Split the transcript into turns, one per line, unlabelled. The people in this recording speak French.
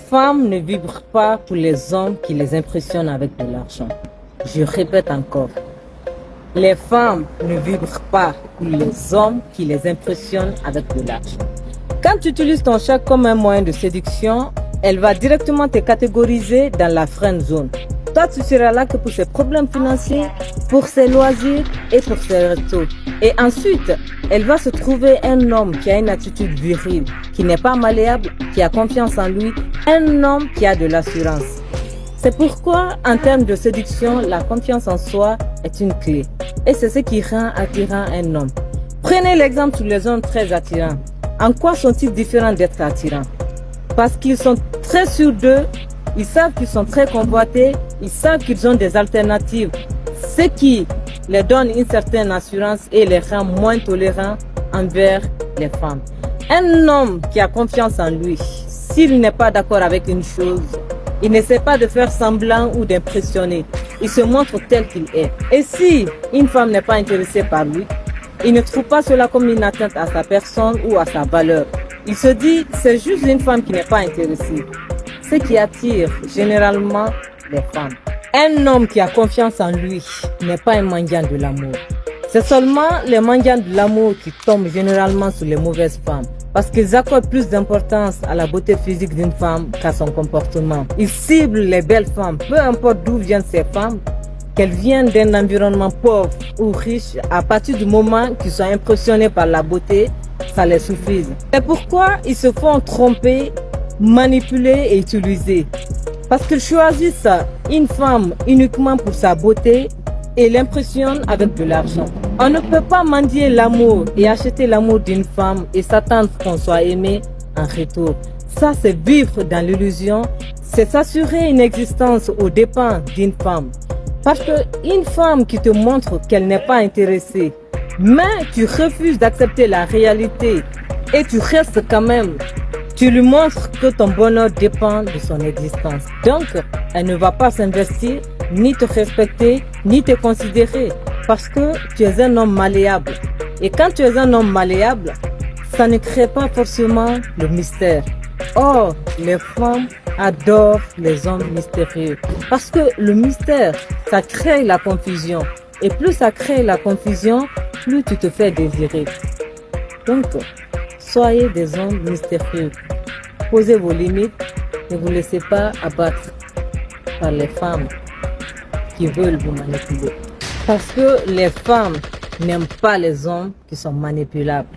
femmes ne vibrent pas pour les hommes qui les impressionnent avec de l'argent. Je répète encore. Les femmes ne vibrent pas pour les hommes qui les impressionnent avec de l'argent. Quand tu utilises ton chèque comme un moyen de séduction, elle va directement te catégoriser dans la friend zone. Toi, tu seras là que pour ses problèmes financiers, pour ses loisirs et pour ses restos. Et ensuite, elle va se trouver un homme qui a une attitude virile, qui n'est pas malléable, qui a confiance en lui, un homme qui a de l'assurance. C'est pourquoi, en termes de séduction, la confiance en soi est une clé. Et c'est ce qui rend attirant un homme. Prenez l'exemple sur les hommes très attirants. En quoi sont-ils différents d'être attirants? Parce qu'ils sont très sûrs d'eux, ils savent qu'ils sont très convoités, ils savent qu'ils ont des alternatives, ce qui les donne une certaine assurance et les rend moins tolérants envers les femmes. Un homme qui a confiance en lui, s'il n'est pas d'accord avec une chose, il n'essaie pas de faire semblant ou d'impressionner. Il se montre tel qu'il est. Et si une femme n'est pas intéressée par lui, il ne trouve pas cela comme une atteinte à sa personne ou à sa valeur. Il se dit, c'est juste une femme qui n'est pas intéressée. Ce qui attire généralement les femmes. Un homme qui a confiance en lui n'est pas un mendiant de l'amour. C'est seulement les mendiants de l'amour qui tombent généralement sur les mauvaises femmes. Parce qu'ils accordent plus d'importance à la beauté physique d'une femme qu'à son comportement. Ils ciblent les belles femmes, peu importe d'où viennent ces femmes, qu'elles viennent d'un environnement pauvre ou riche, à partir du moment qu'ils sont impressionnés par la beauté, ça les suffit. C'est pourquoi ils se font tromper, manipuler et utiliser. Parce qu'ils choisissent une femme uniquement pour sa beauté et l'impressionnent avec de l'argent. On ne peut pas mendier l'amour et acheter l'amour d'une femme et s'attendre qu'on soit aimé en retour. Ça, c'est vivre dans l'illusion, c'est s'assurer une existence aux dépens d'une femme. Parce qu'une femme qui te montre qu'elle n'est pas intéressée, mais tu refuses d'accepter la réalité et tu restes quand même, tu lui montres que ton bonheur dépend de son existence. Donc, elle ne va pas s'investir, ni te respecter, ni te considérer. Parce que tu es un homme malléable. Et quand tu es un homme malléable, ça ne crée pas forcément le mystère. Or, les femmes adorent les hommes mystérieux. Parce que le mystère, ça crée la confusion. Et plus ça crée la confusion, plus tu te fais désirer. Donc, soyez des hommes mystérieux. Posez vos limites. Ne vous laissez pas abattre par les femmes qui veulent vous manipuler. Parce que les femmes n'aiment pas les hommes qui sont manipulables.